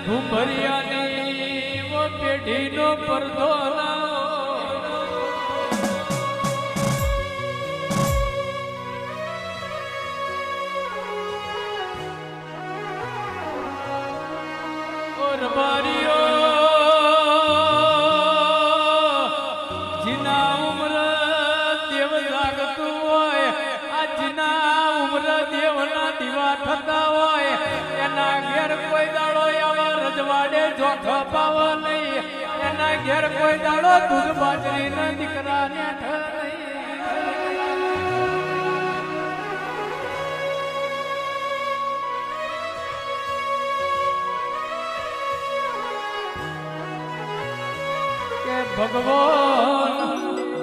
ભુંભરિયાની વો પેઢીનો પડદો બારીઓ જીના ઉમર દેવ જાગતું હોય આ જીના ઉમર દેવના દીવા થતા હોય એના ઘેર કોઈ દાડો આવા રજવાડે જોખ પાવ નહીં એના ઘેર કોઈ દાડો દૂધ બાજરીના દીકરાને ઠર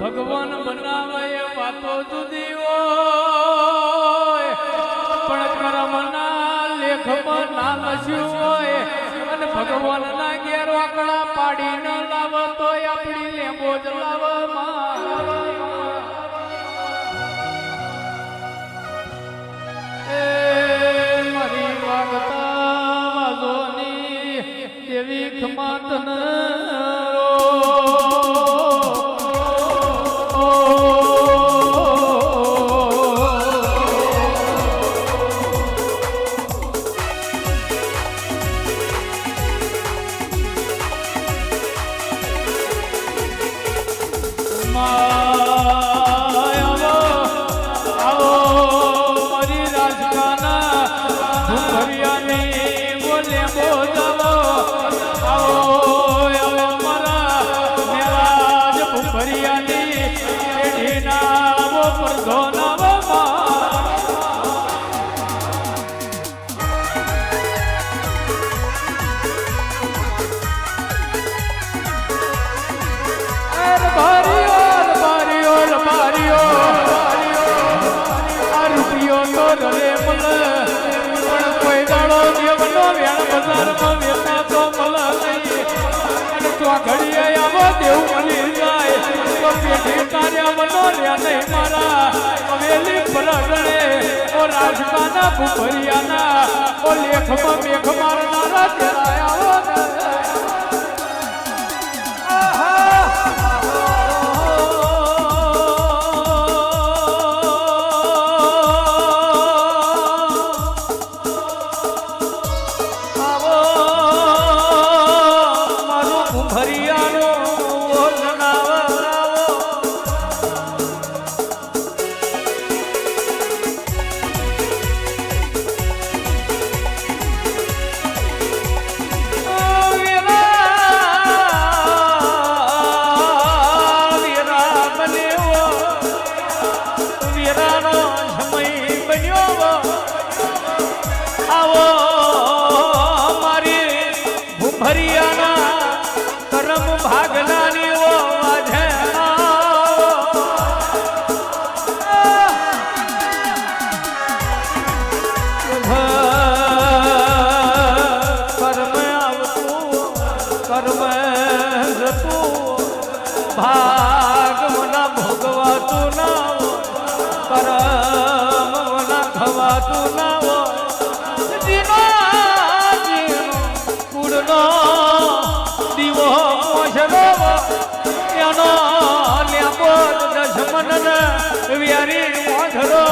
ભગવાન બનાવે વાતો જુદી હોય પણ કર્મના લેખમાં ના લખ્યું હોય અને ભગવાનના ઘેર વાકડા પાડી ન લાવો તો આપણી લેબો જ લાવવામાં એ મારી વાગતા વાજોની દેવી ખમાતન ઘડીએ આવો દેવ મળી જાય તો પેઢી કાર્ય મનો રે નહીં મારા હવેલી પરગણે ઓ રાજકાના ભુભરિયાના ઓ લેખમાં મેઘ મારનારા તેરા આવો કર્મ જતું ભાગ મના ભોગવાતું ના કરમ મના ખવાતું ના હોય જીનો કુળનો દીવો મોછરો એનો લેબો દશમન વ્યારી મોછરો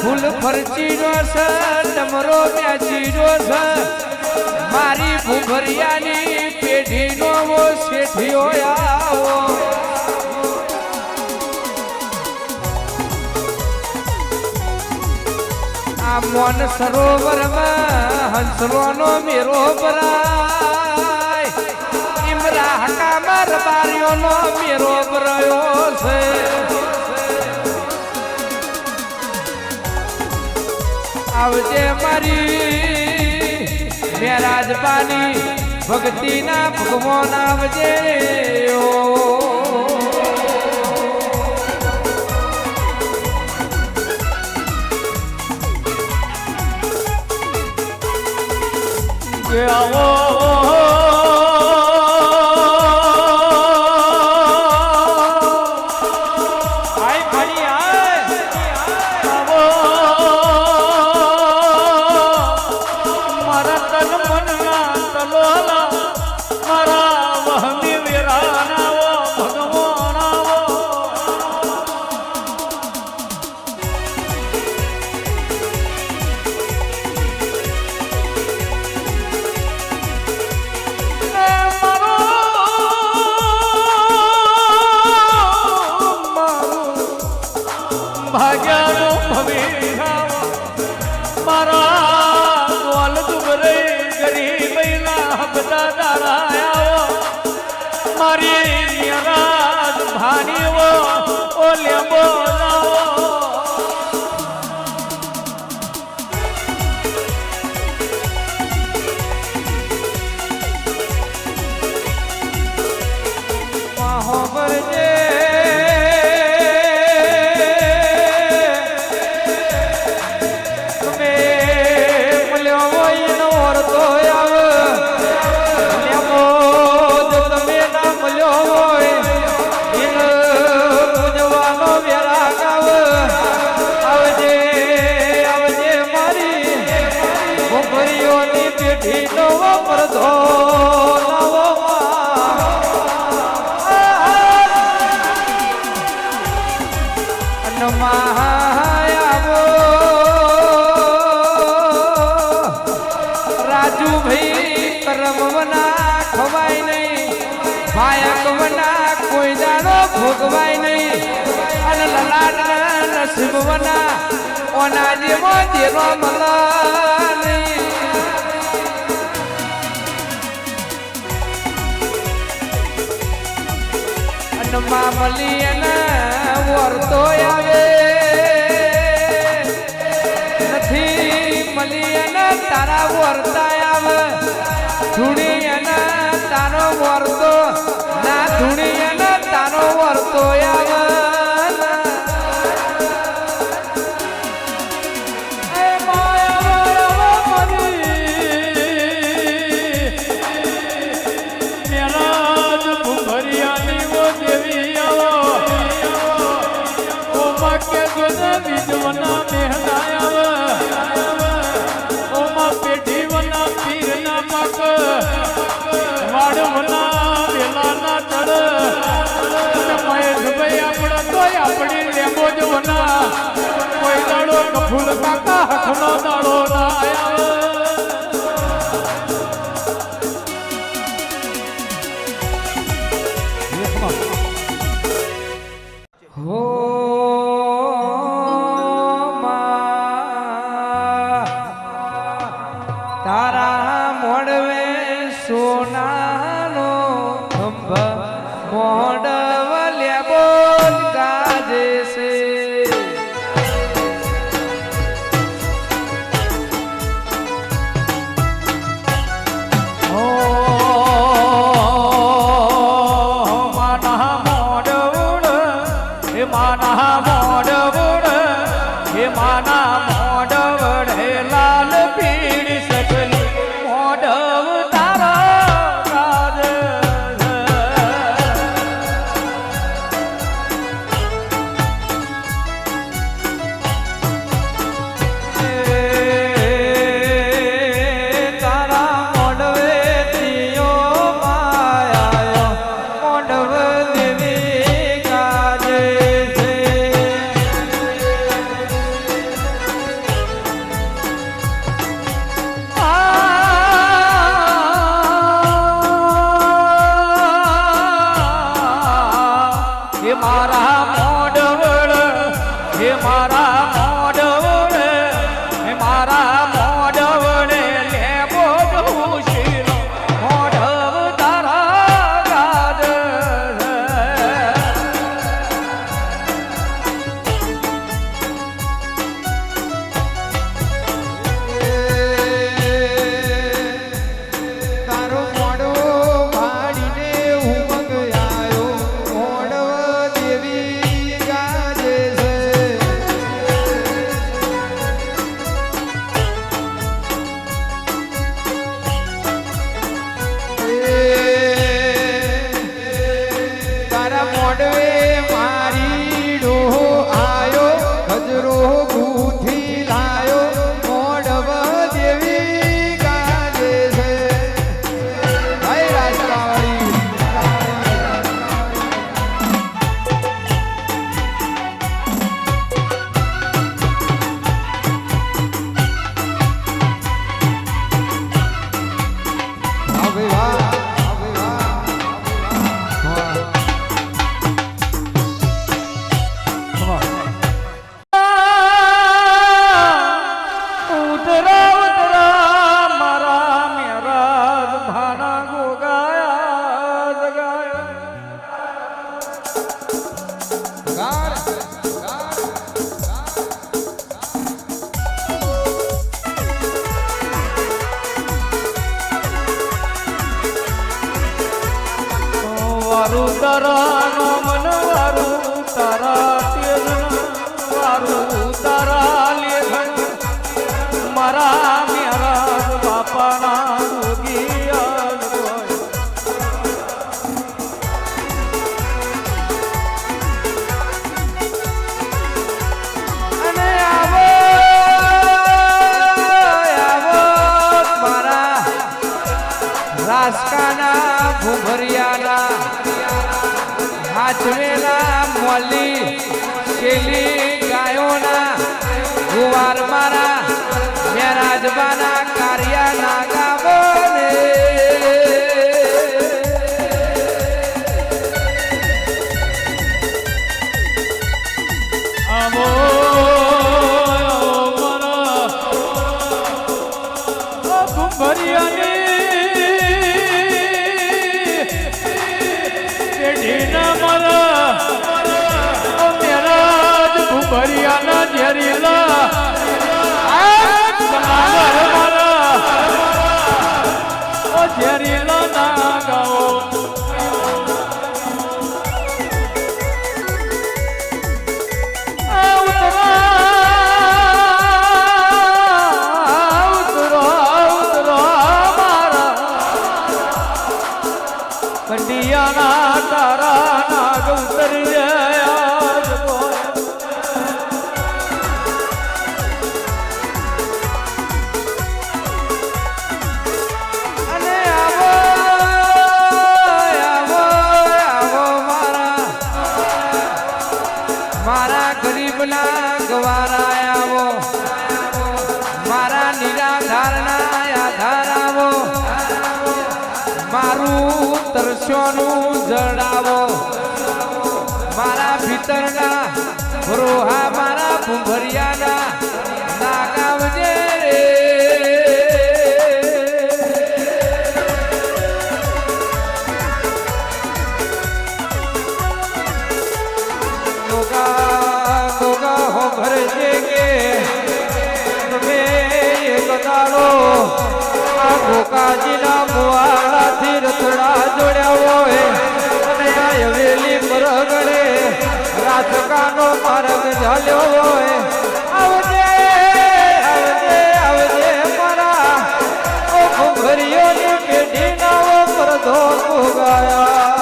ફૂલ ફરચી નો છે ડમરો મ્યાચી નો છે મારી ભૂભરિયાની પેઢી નો શેઠિયો આવો આ મોન સરોવરમાં હંસવાનો મેરો ભરાય ઇમરા હકામર બારીઓનો મેરો ભરાયો છે આવજે મારી મેરાજબાની ભક્તિના ભગવાન આવજે કે આવો ભાગ્યાનો ભવિષ્ય મારા ગોલ દુબરે ગરીબના બધા દારાયા મારી નિરાજ ભાનીઓ ઓલે બોલાવો મહોબરજે રાજુ ભાઈ કરમવના ખવાય નહીં ભાયકવના કોઈ દાડો ભોગવાય નહીં અને લલાટના નસીબવના ઓના જેવો દેરો મળા નહીં મનમાં મળી એને વર્તો આવે નથી મળી એને તારા વર્તા આવે ધૂણી એને તારો વર્તો ના ધૂણી એને તારો વર્તો આવે આપણી લેબો જોના કોઈ દાડો કફૂલ કાકા હથનો દાડો ના હો તારા મોડવે સોનાનો ખંભ મોડવ લેબો ગાજે છે લાલ પીળી સગલી મોઢવ તારા રાજ વારું તારાનો મન વારું તારા તેજન વારું તારા લેખન મારા મેરા બાપાના જોગિયા અને આવો આવો મારા રાસકાના ભૂભરિયાના હાચવેલા મોલી શેલી ગાયોના ગુવાર મારા મેરાજબાના કાર્યાના ગાવને આવો મારા ભૂભરિયાની પેઢીના મારા ગરીબના ગવારા આવો મારા નિરાધારના આધાર આવો મારું તરસ્યોનું જડાવો મારા ભીતરના રોહા મારા ભૂંભરિયાના નાગાવજે રે ગોકાજીના મુવાડાથી રથડા જોડ્યા હોય અને આ હવેલી પરગડે રાજકાનો માર્ગ ચાલ્યો હોય આવજે આવજે આવજે મારા ઓ ભરિયોની પેઢીના પરધો ભોગાયા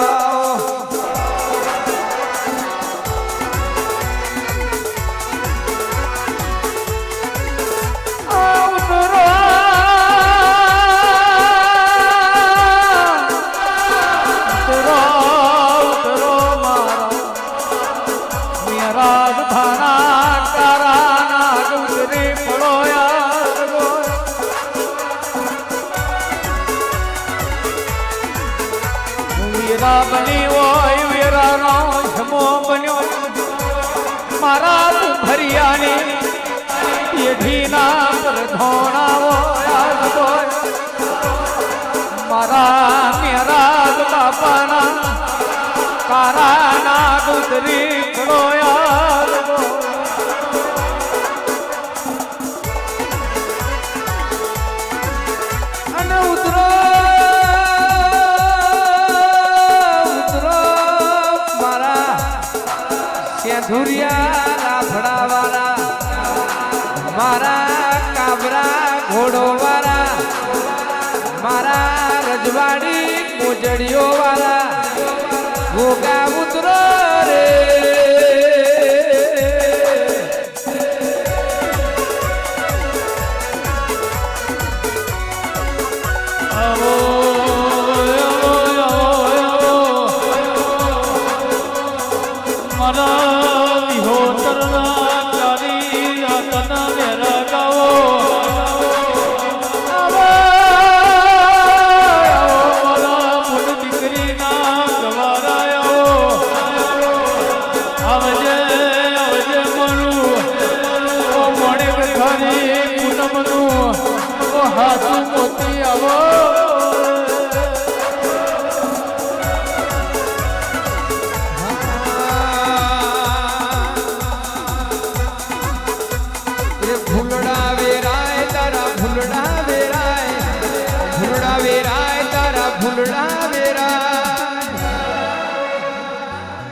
બની હોય વીરાનો જમો બન્યો મારા ભરિયાની પેઢીના પ્રધોણાવો મારા મેરાજ બાપાના કારાના ગુજરી પડો યાદ અને ઉતરો ધુરિયા લાફડા વાળા મારા કાબરા ઘોડો વાળા મારા રજવાડી મોજડીઓ વાળા ભોગા ઉતરો રે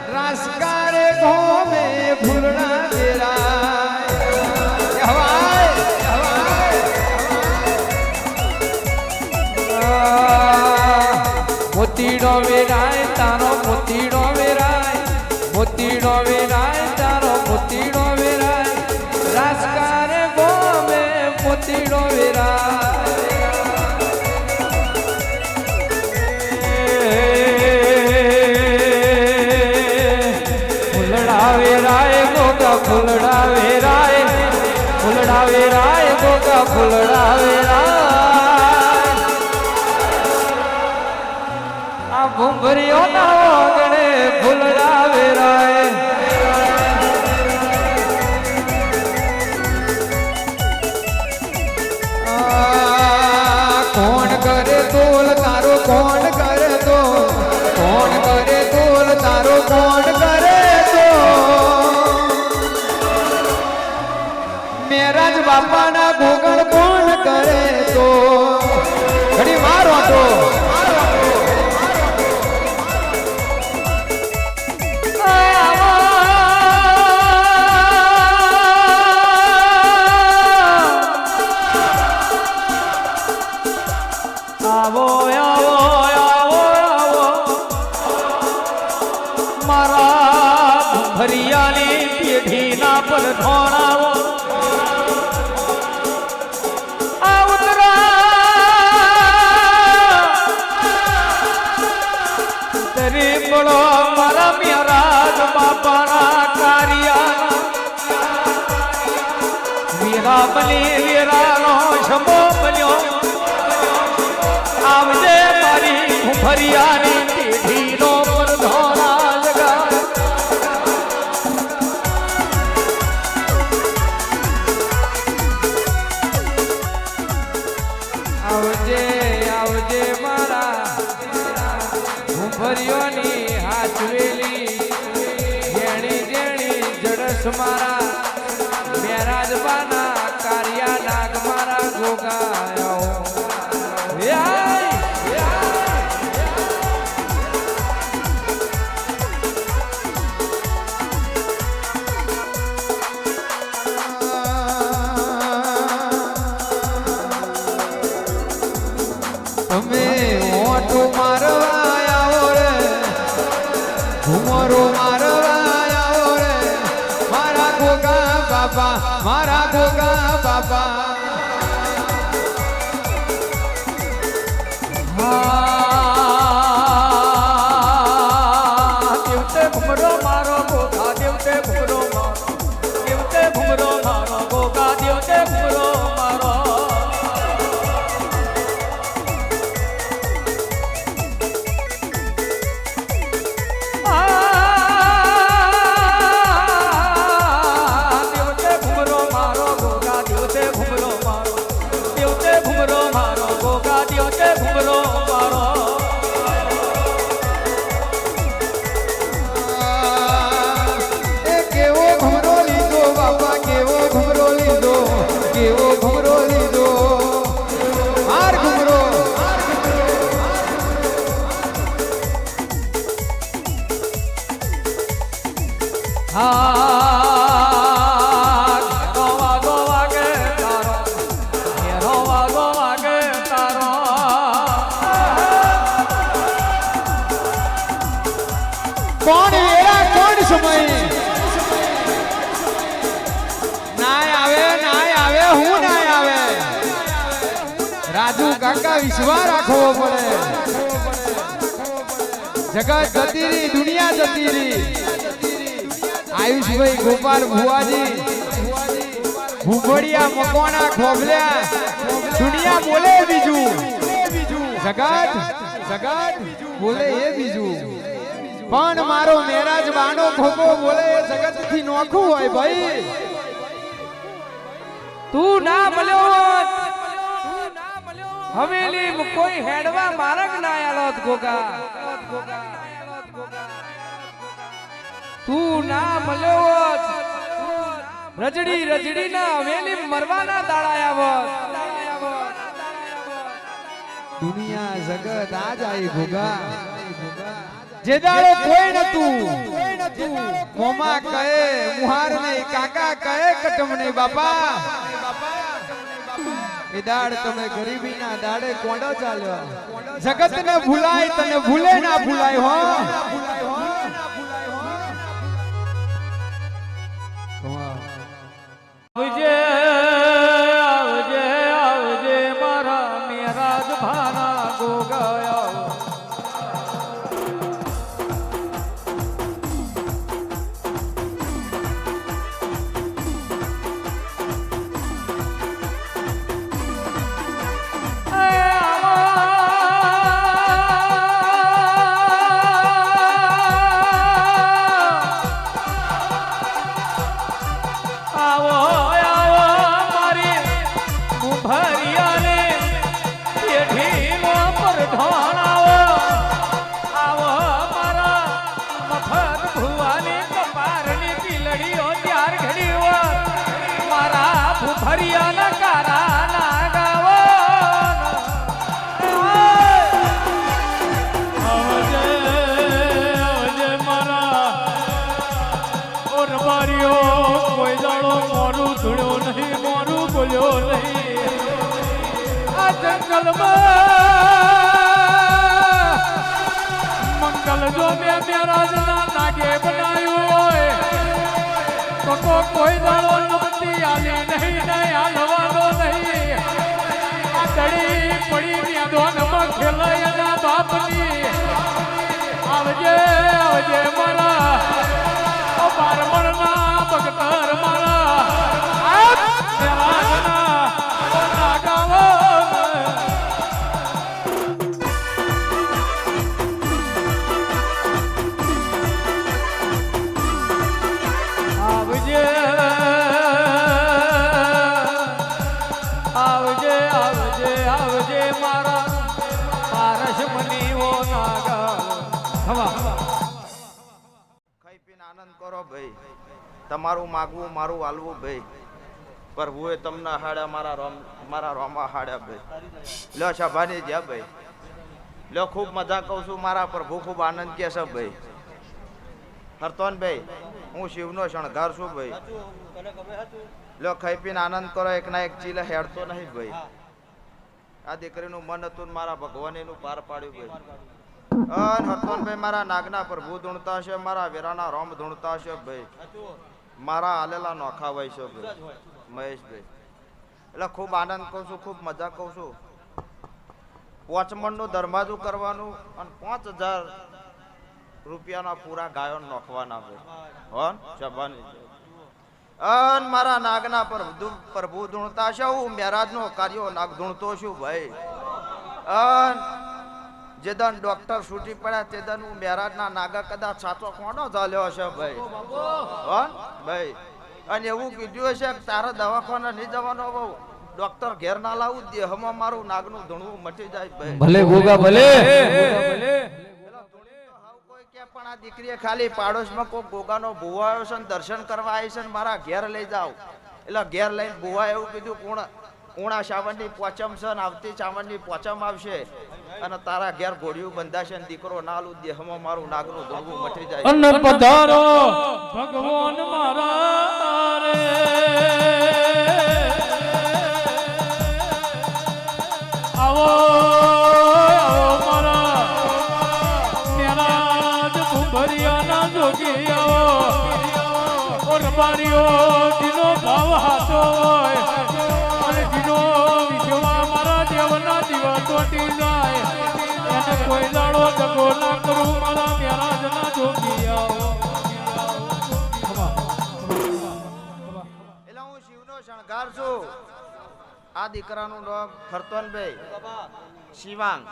रास्कारे घोमे भूलना મોતીડો વેરાય તારો મોતીડો વેરાય મોતીડો વેરાય તારો મોતીડો વેરાય રાસ્કારે ઘોમે મોતીડો વેરાય ફૂલડા વેરાય ગોગા ફૂલડા વેરાય ફૂલડા વેરાય ગોગા ફૂલડા વેરાય આ ભૂંભરીઓ ના ઓગણે ફૂલડા વેરાય કોણ કરે તોલ તારો કોણ કરે તો કોણ કરે તોલ તારો કોણ કરે તો મેરાજ બાપાના ગોગળ કોણ કરે તો ઘડી મારો તો આવો આવો આવો આવો મારા ભરિયાની પેઢીના પર ધોણાવો આ ઉતરા તરી પડો મારા મેરાજ બાપાના કારિયા માતા બની વીરાનો શંભો બન્યો આવજે મારી ફરિયાની પીઠીનો પરધોરા જગા આવજે આવજે મારા ભૂંભરિયોની હાચવેલી જેણી જેણી જડસ મારા મેરાજવાના કારિયા નાગ મારા ગોગાયો તમે ઓટો મારવા આવો રે ઘુમરો મારવા આવો રે મારા ગોગા બાપા મારા ગોગા બાપા દેવતે ઘુમરો મારો ગોગા દેવતે ઘુમરો મારો દેવતે ઘુમરો મારો ગોગા દેવતે ઘુમરો મારો એ કેવો ઘુમરો લીધો બાપા કેવો ઘુમરો લીધો કેવો ઘુમરો લીધો માર ઘુમરો કોણ વેળા કોણ સમય નાય આવે હું નાય આવે રાજુ કાકા વિશ્વા રાખવો પડે જગત જતી રહી દુનિયા જતી રહી આયુષભાઈ ગોપાલ ભુવાજી ભૂભડિયા મકોણા ખોભલ્યા દુનિયા બોલે બીજું જગત બોલે એ બીજું પણ મારો મેરાજ બાનો ખોખો બોલે એ જગત થી નોખું હોય ભાઈ તું ના મળ્યો હવેલી કોઈ હેડવા મારક ના આલોત ગોગા તું ના મળ્યો રજડી રજડી ના હવેલી મરવાના દાડા આવત દુનિયા જગત આ જાય ગોગા જે દાડો કોઈ નતું મોમા કહે મુહાર નહીં કાકા કહે કટમ નહીં બાપા એ દાડ તમે ગરીબીના દાડે કોંડો ચાલ્યો જગત ને ભૂલાય તને ભૂલે ના ભૂલાય હો આવજે આવજે આવજે મારા મેરાજ ભાના ગોગા હરિયાના કારા ના ગાવો આવજે આવજે મારા ઓર બારીઓ કોઈ દાડો મોરું ધૂળ્યો નહીં મોરું બોલ્યો નહીં આ જંગલમાં મંગલ જો મેં મેરાજના નાગે બનાવ્યું હોય તો કોઈ દાડો નમતી આલી નહીં હાલવાનો નહીં આ દડી પડી મેદોનમાં ખેલાય એના બાપની આવજે આવજે મારા ઓ બારમણના ભગતર મારા કરો ભાઈ, તમારું માગવું મારું વાલવું ભાઈ, પ્રભુએ તમને હાડ્યા મારા રોમા હાડ્યા ભાઈ. લ્યો સભાની જ્યાં ભાઈ, લ્યો ખૂબ મજા કહું છું, મારા પ્રભુ ખૂબ આનંદ કે છે ભાઈ. હરતોન ભાઈ, હું શિવનો શણગાર છું ભાઈ. લ્યો ખાઈ પીને આનંદ કરો, એક ના એક ચીલે હેડતો નહીં ભાઈ. આ દીકરીનું મન હતું મારા ભગવાને એનું પાર પાડ્યું ભાઈ. હરતોનભાઈ મારા નાગના પ્રભુ ધૂણતા છે, મારા વીરાના રોમ ધૂણતા છે ભાઈ, મારા હાલેલા નોખા હોય છે ભાઈ મહેશભાઈ. એટલે ખૂબ આનંદ કહું છું, ખૂબ મજા કહું છું. પોચમણનું દરમાજુ કરવાનું અને 5000 રૂપિયાના પૂરા ગાયો નોખવાના ભાઈ. હોન જબાની અન મારા નાગના પ્રભુ ધૂણતા છે, હું મહારાજનો કાર્યો નાગ ધૂણતો છું ભાઈ. અન જે દન ડોક્ટર છૂટી પડ્યા તે દન હું મહારાજના નાગા કદાચ સાચો કોનો ચાલ્યો છે ભાઈ. હોન ભાઈ, અને એવું કીધું હશે કે તારા દવાખાના નહીં જવાનો બહુ, ડોક્ટર ઘેર ના લાવું, દેહમાં મારું નાગનું ધૂણવું મટી જાય ભાઈ. ભલે ગોગા ભલે. પણ આ દીકરીએ ખાલી પાડોશમાં કોઈ ગોગાનો ભુવા આવ્યો છે ને દર્શન કરવા આવી છે ને મારા ઘેર લઈ જાવ. એટલે ઘેર લઈને ભુવા એવું કીધું ઉણા શ્રાવણની પોચમ છે ને આવતી શ્રાવણની પોચમ આવશે અને તારા ઘેર ઘોડિયું બંધાશે ને દીકરો નાલું દેહમાં મારું નાગનું ધોળવું મટી જાય. અન પધારો ભગવાન મારા રે, આવો ભરિયાના જોગી આવો, રબારીઓ જીનો ભાવ હાથો હોય અને જીનો વિશ્વમાં મારા દેવના દીવા તોટી જાય, એને કોઈ દાડો દગો ના કરું, મારા મહારાજના જોગી આવો. એટલે હું શિવનો શણગાર છું. આ દીકરાનું નામ ખરતોનભાઈ શિવાંગ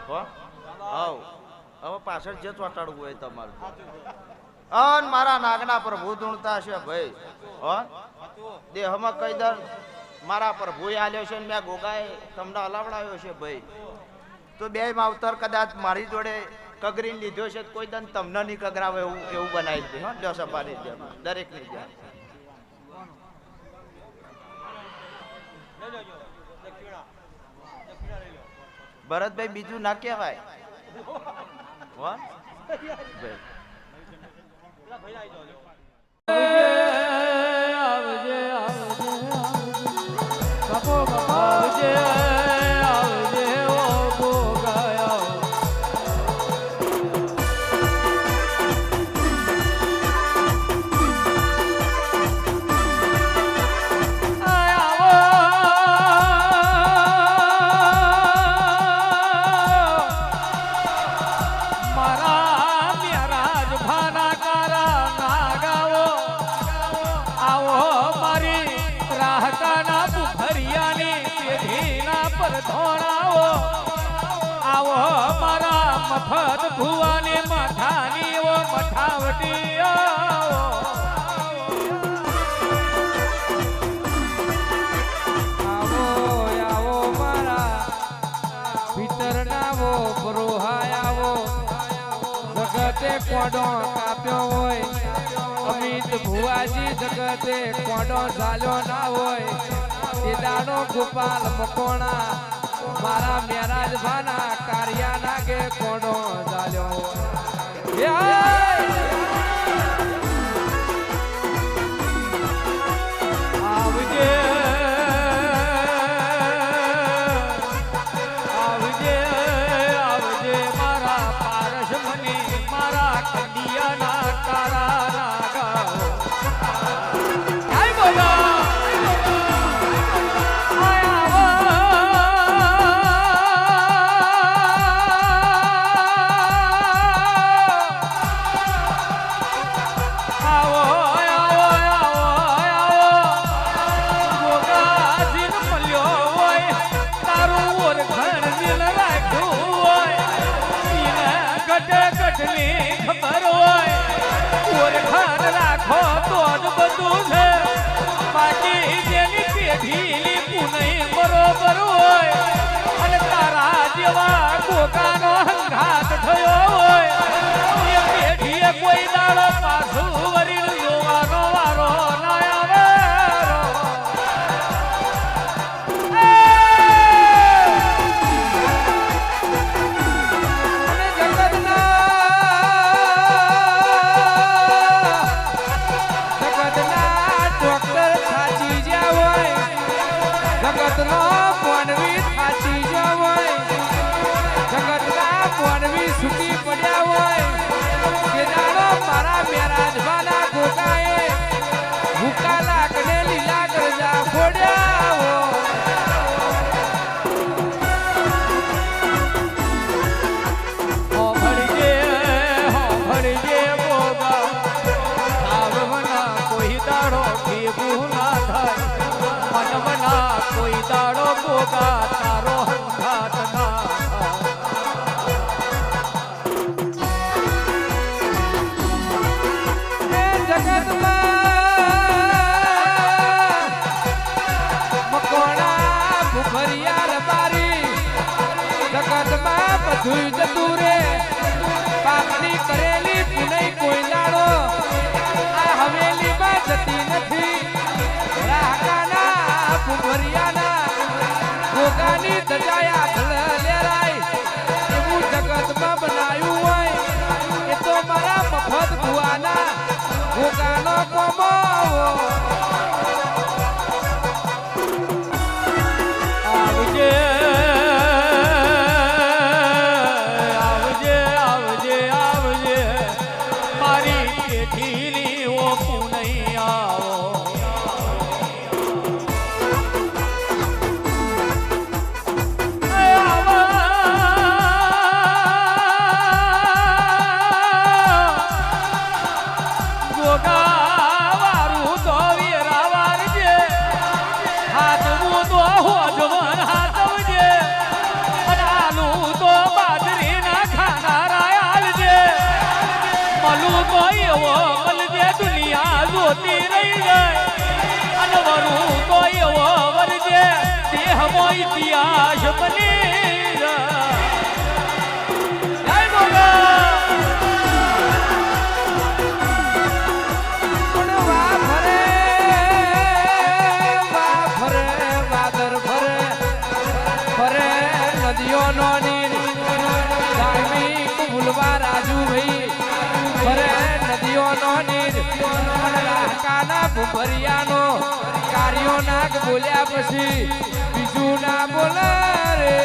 ભાઈ. હવે પાછળ જે ચોટાડવું હોય તમારું. અન મારા નાગના પ્રભુ ધૂણતા છે ભાઈ. દેહમાં કઈ દર મારા પ્રભુએ આલ્યો છે ને મેં ગોગાએ તમને હલાવડાવ્યો છે ભાઈ. તો બે માવતર કદાચ મારી જોડે કગરીને લીધો છે, કોઈ દન તમને નહીં કગરાવે એવું બનાવી દે. લ્યો સપાની જેમ દરેક ની જેમ. ભરતભાઈ બીજું ના કહેવાય. મફત ભુવાની મઠાની ઓ મઠાવટી આવો, આવો મારા ભીતરના વો બરોહાય આવો, જગતે કોડો કાપ્યો હોય, અમિત ભુવાજી જગતે કોડો ઝાલ્યો ના હોય, તે દાડો ગોપાલ મકોણા મારા મહારાજ ભાના કાર્યા નાગે કોડો ઝાલ્યો. આવજે આવજે આવજે મારા પારસ મની, મારા કંડિયાના તારા નાગાઓ. જય બોલા ખબર હોય, ઓળખાણ રાખો તો જ બધું છે, બાકી જેની પેઢી પુનઈ બરોબર હોય અને તારા જેવા ગોગાનો હંગાત થયો હોય, એ પેઢીએ કોઈ દાડો પાછું વરીલ જોવાનો વારો ના આવે અને જગતના ડોક્ટર થાચી જ્યાં હોય, જગતનો માનવી થાચી જ્યાં હોય, જગતના માનવી છૂટી પડ્યા હોય, કે દાડો મારા મેરાજવાના ગોગાએ ભૂકા લાકડે લીલા ગરજા ફોડ્યા હોય. ભળજે બોગા આવવના કોઈ દાડો ભેગું ના થાય મનમના કોઈ દાડો બોગા તારો હંગાત ના એ જગતમાં મકોણા ભૂખરિયા રબારી, જગતમાં બધું જતું રે, પાપની કરેલી પુનઈ કોઈ દાડો આ હવેલીમાં જતી નથી. રાહકાના ભૂખરિયાના ગોગાની દજાયા લેરાય એવું જગતમાં બનાવ્યું હોય એ તો મારા મફત ભુવાના ગોગાનો કોમાવો. આવજે આવજે આવજે આવજે મારી પેઠીની ઓ પુનઈ આવો ગોગાવારું તો વીરાવારજે હાથવું તો હોજવન હાથવજે આલું તો બાજરીના ખાનારા આલજે મલું તો એવો મલજે દુનિયા જોતી રહી જાય અને વરું તો એવો વરજે દેહમો ઇતિહાસ બની જાય જય ગોગા પણ વા ફરે વાદર ફરે, ફરે નદીઓનો નીર, ધાર્મિક ભૂલવા રાજુભાઈ ફરે નદીઓનો નીર, અને રાહકાના ભૂભરિયાનો કાર્યો નાગ બોલ્યા પછી બીજું ના બોલે રે.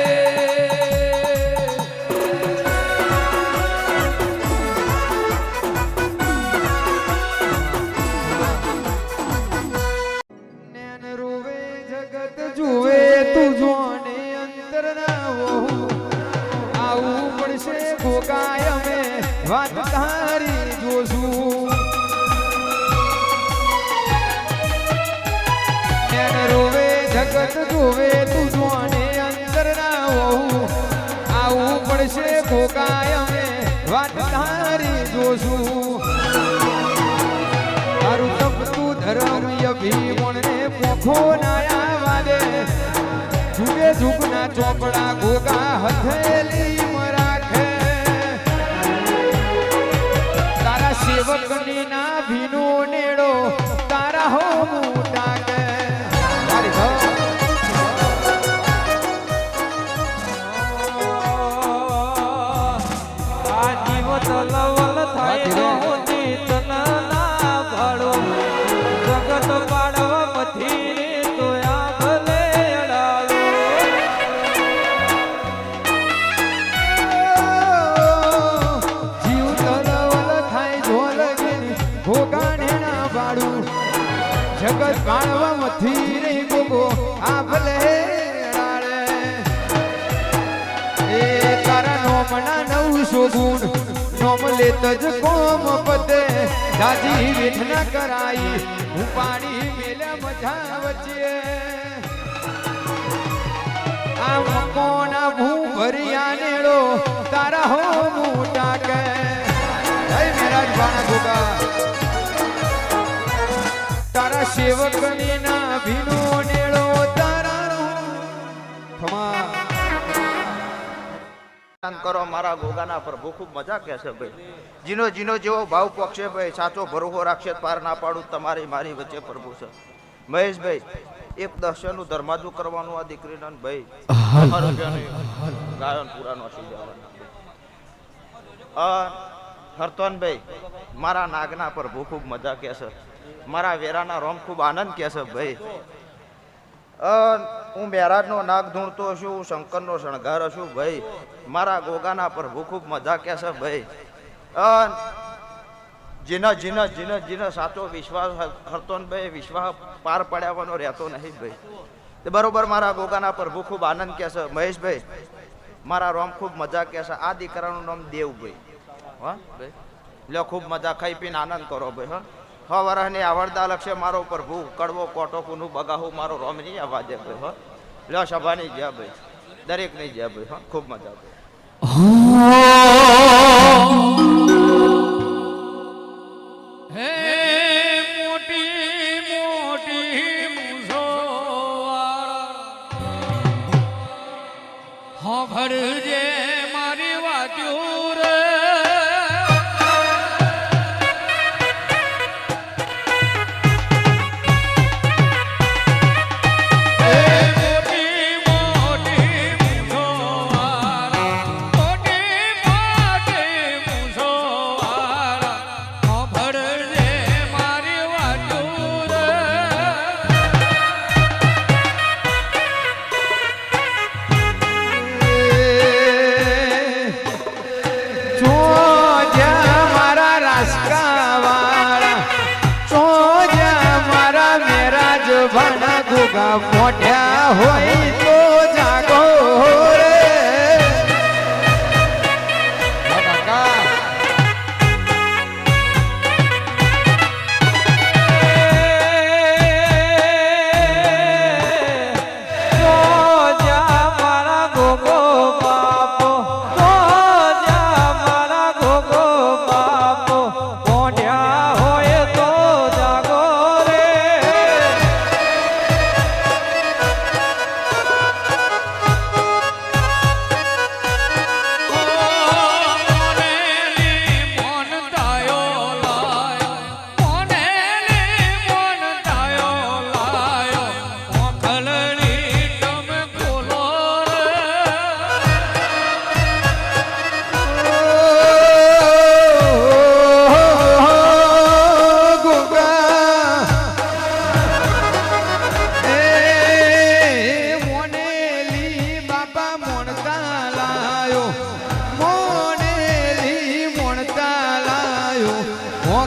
નૈન રોવે જગત જુએ તું જોને અંતર ના વહુ, આવું પડશે ગોગાય અમે વાત તારી જોશું. નૈન રોવે જગત જુએ તું જોને અંતર ના વહુ, આવું પડશે ગોગાય અમે વાત તારી જોશું. તારું તપતું ધર્મ અભિમણને પોખો ના વાદે, જુગે જુગના ચોપડા ગોગા હથેલી રાખે, તારા સેવકની ના ભીનો નેડો તારા હો મોટા કે તારી આ જીવ તલવલ થાય હોતી તનના ભાડો જગત પાડવા મથી તોયા ભલે અડાડો જીવ તરવલ થાય ઝોલગીની ભોગાને ના ભાડું, જગત પાડવા મથી રહી ગોગો આ ભલે અડાડે. એ તારા નોમના 900 ગુણ નોમ લેત જ કોમ પતે, દાદી વેઠ ન કરાઈ હું પાણી મેલે મજા વચ્ચે. આ મકોના ભૂભરિયા નેડો તારા હો મોટા કે જય મેરાજ ભાણા ગોગા, તારા સેવકની ના ભીનો નેડો તારા ખમા આનંદ કરો મારા ગોગાના પ્રભુ ખૂબ મજા કહેશે ભાઈ જીનો જીનો જેવો ભાવ પક્ષે ભાઈ સાચો ભરોહો રાખશે પાર ના પાડું તમારી મારી વચ્ચે પ્રભુ છે મહેશભાઈ એક દર્શનનું ધર્માજુ કરવાનું આ દીકરીને ભાઈ ગાયન પુરાનો હરતોનભાઈ મારા નાગના પ્રભુ ખૂબ મજા કહેશે મારા વેરાના રોમ ખૂબ આનંદ કહેશે ભાઈ હું મહેરાજનો નાગ ધૂણતો છું હું શંકરનો શણગાર છું ભાઈ મારા ગોગાના પ્રભુ ખૂબ મજા કહેશે ભાઈ જીના જીના જીના જીના સાચો વિશ્વાસ કરતો ને ભાઈ વિશ્વાસ પાર પાડવાનો રહેતો નહીં ભાઈ તે બરોબર મારા ગોગાના પ્રભુ ખૂબ આનંદ કહેશે મહેશભાઈ મારા રોમ ખૂબ મજા કહેશે આ દીકરાનું નામ દેવભાઈ હા ભાઈ લ્યો ખૂબ મજા ખાઈ પીને આનંદ કરો ભાઈ હા 6 વર્ષની આવડતા લક્ષે મારો પ્રભુ કડવો કોટો કુનું બગાહું મારો રોમ નહીં આવવા દે ભાઈ હા લ્યો સભાની જ્યાં ભાઈ દરેક નહીં જ્યાં ભાઈ હા ખૂબ મજા ભાઈ હે મોટી મોટી મુસોવાળા હા ભરજે મારી વાત્યું રે મોઢ્યા હોય તો જાગો રે મારા ગોગો બાપો મારા ગોગો બાપો મોઢ્યા હોય તો જાગો રે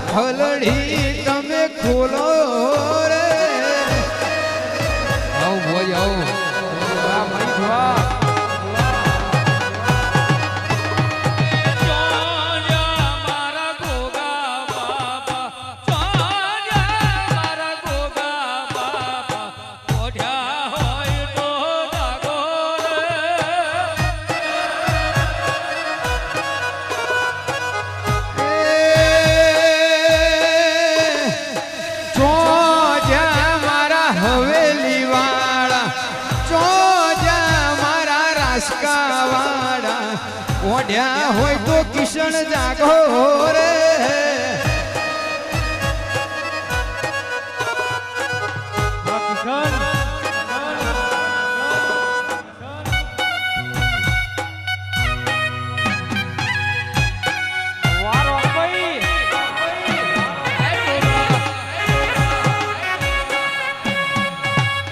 ખલડી તમે ખોલો રે આવ ભાઈ આવ ઓઢ્યા હોય તો કિશન જાગો રે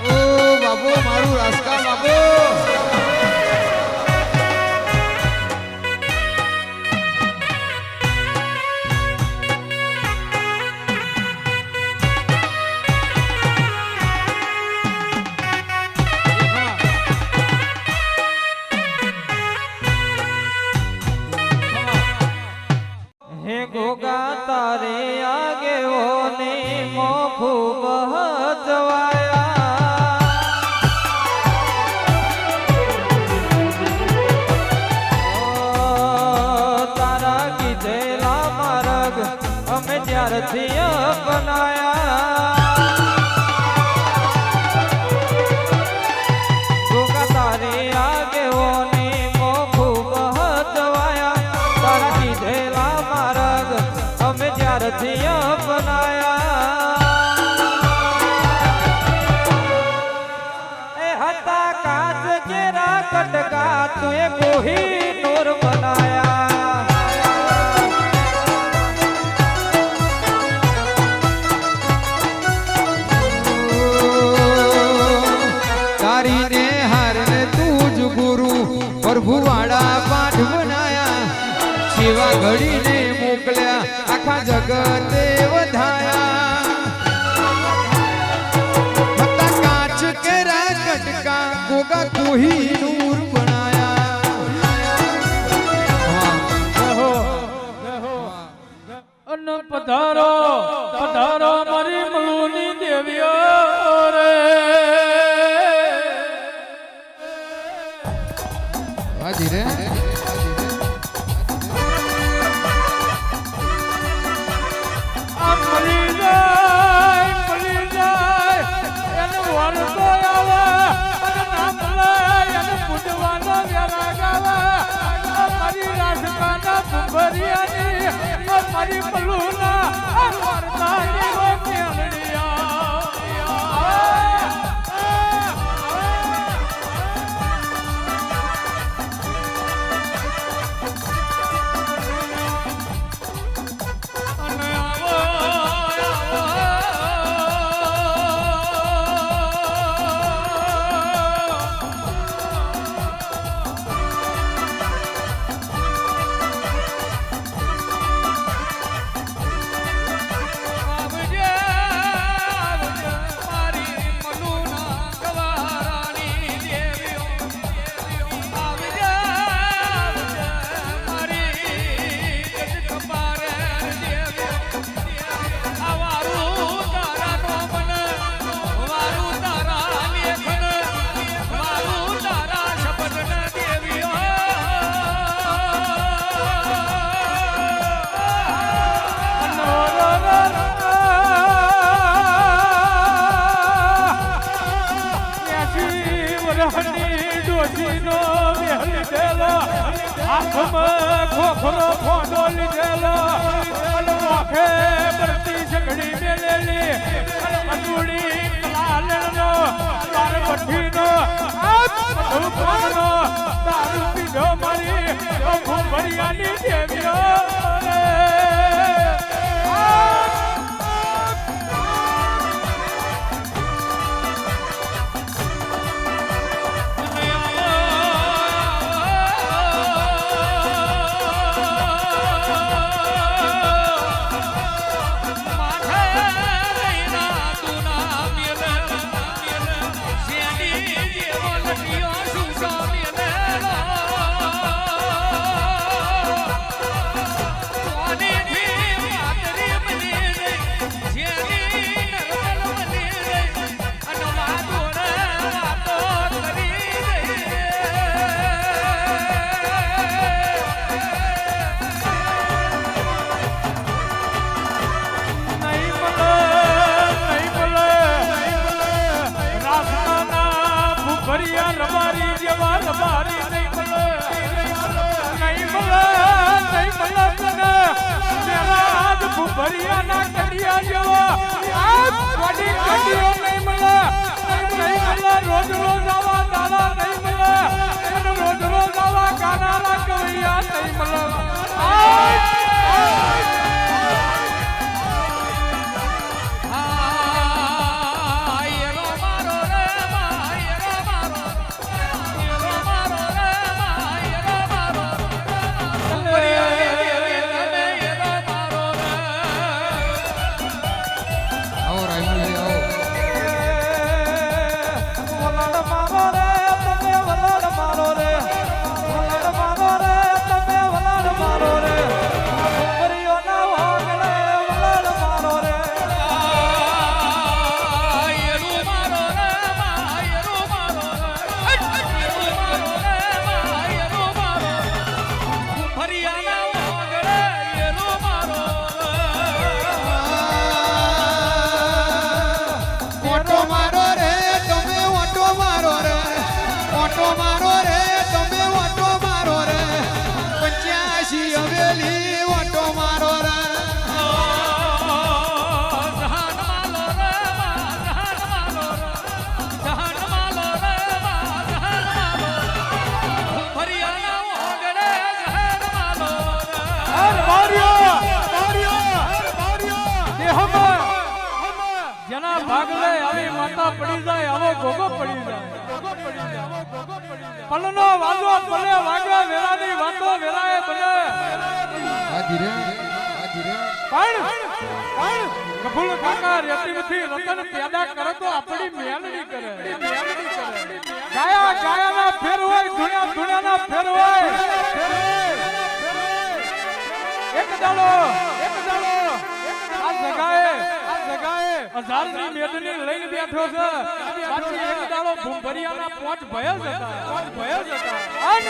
ઓ બાબુ મારું રાસ્કા બાબુ ગોગા તારે આગે ઓને મો ખૂબ હચવાયા તારા કીધેલા માર્ગ અમે ત્યારથી અપનાયા ગોગા તારે આગે ઓને મો ખૂબ કોહિનૂર બનાયા તારી ને હાર ને તું જ ગુરુ પ્રભુ વાળા પાઠ બનાયા સેવા ઘડીને મોકલ્યા આખા જગતે વધાયા હતા કાચ કેરા કટકા ગોગા કોહિનૂર અને પધારો પધારો મારી મલુની દેવીઓ રે હાજી રે આ મળી જાય એને વરસો આવે અને નામ લે એને પૂજવાનો વેરા ગાવે મારી રાજકાના ભુભરિયાની મારી મલુના વરસાની ખોખરો ખોડો લીધેલો અને મોખે બરતી સગડી મેલેલી અને અજુડી કલાલનો તાર ભઠ્ઠીનો ધૂપનો દારૂ પીધો મારી ભુભરિયાની દેવીઓ રે ભરિયા રબારી જેવા રબારી નહીં મળે તને મેરા આજ ભુભરિયાના કડિયા જેવા આજ કોડી કડિયો નહીં મળે રોજ રોજ આવા દાડા નહીં મળે અને રોજ રોજ આવા ગાનારા કવિયા નહીં મળે હરિયાણા ભાગ લે આવી માતા પડી જાય આવો ગોગો પડી જાય પલનો વાજો ભલે વાગે વેરાની વાતો વેરાએ ભલે પણ કફુલ કાકા રેતીમાંથી રતન પેદા કરે તો આપણી મેલડી કરે ગાયા ગાયાના ફેર હોય ધુણ્યા ધુણ્યાના ફેર હોય એક દાડો આ જગાએ હજારની મેદની લઈને બેઠો છે બાકી એક દાડો ભૂંભરિયાના પોંચ ભય જ હતા અન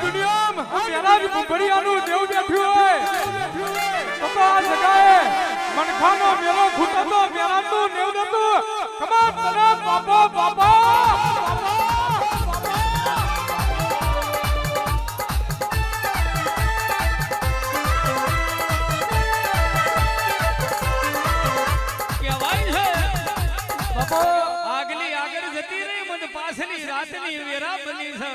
દુનિયામ મેરા જ ભૂંભરિયાનું દેવ બેઠું હોય તો આ જગાએ મનખાનો મેલો ખૂટતો મેરાનું નેવ નતું કમાન તને બાપા આગલી આગળ જતી રહી મન પાછલી રાતની વેરા બની છે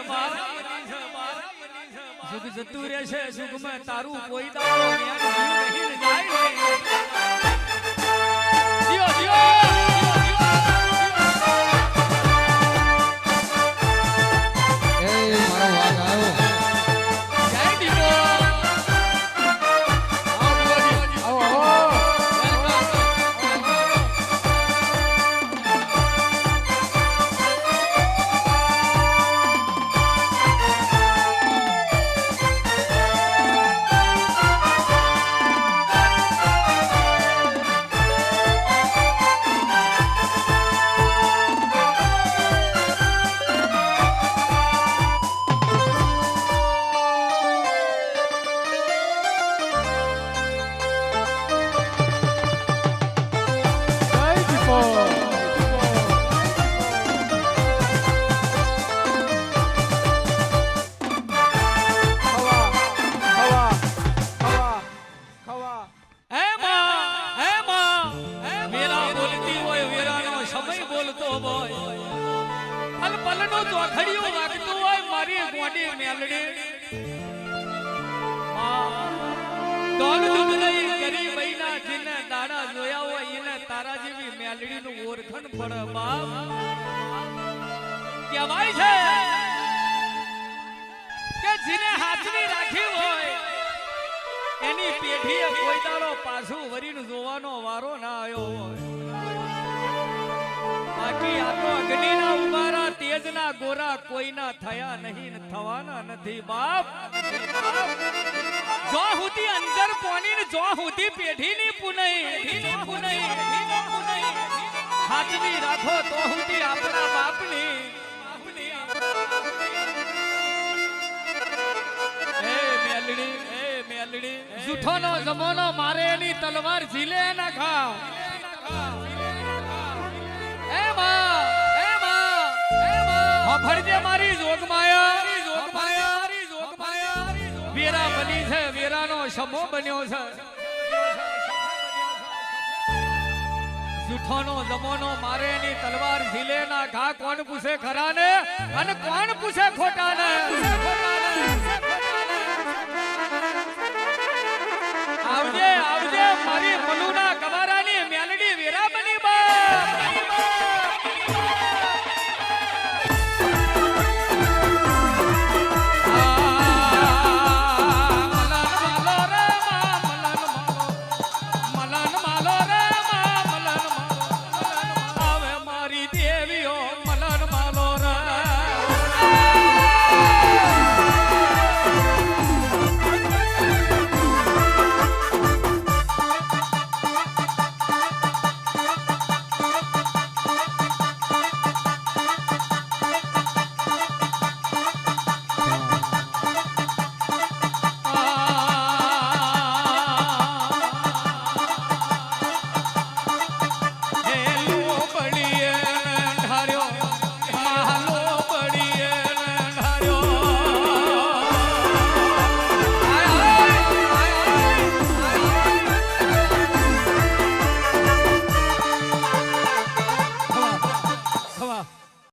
સુખ જતું રહેશે સુખમાં તારું કોઈ દાડો નહીં જાય દિયો દિયો પલનો ચોખડીઓ વાગતું હોય મારી ગોડી મેલડી દોડ દૂધ લઈ ગરી બૈના જીને દાડા જોયા હોય એને તારા જેવી મેલડીનું ઓળખણ પડે બાપ કહેવાય છે કે જીને હાથની રાખી હોય એની પેઢીએ કોઈ દાડો પાછું વરીને જોવાનો વારો ના આવ્યો હોય બાકી આ તો અગ્નિના ઉબારા તેજના ગોરા કોઈના થયા નહીં ને થવાના નથી બાપ જો હુતી અંદર પોની ને જો હુતી પેઢીની પુનઈ હાથવી રાખો તો હુતી આપણા બાપની એ મેલડી જૂઠોનો જમાનો મારે એની તલવાર ઝીલે ના ખાવ ફરજે મારી જોગમાયા વેરા બની છે વેરાનો સમો બન્યો છે જૂઠોનો જમાનો મારે ની તલવાર ઝીલે ના ઘા કોણ પૂછે ખરા ને અને કોણ પૂછે ખોટા ને આવજે મારી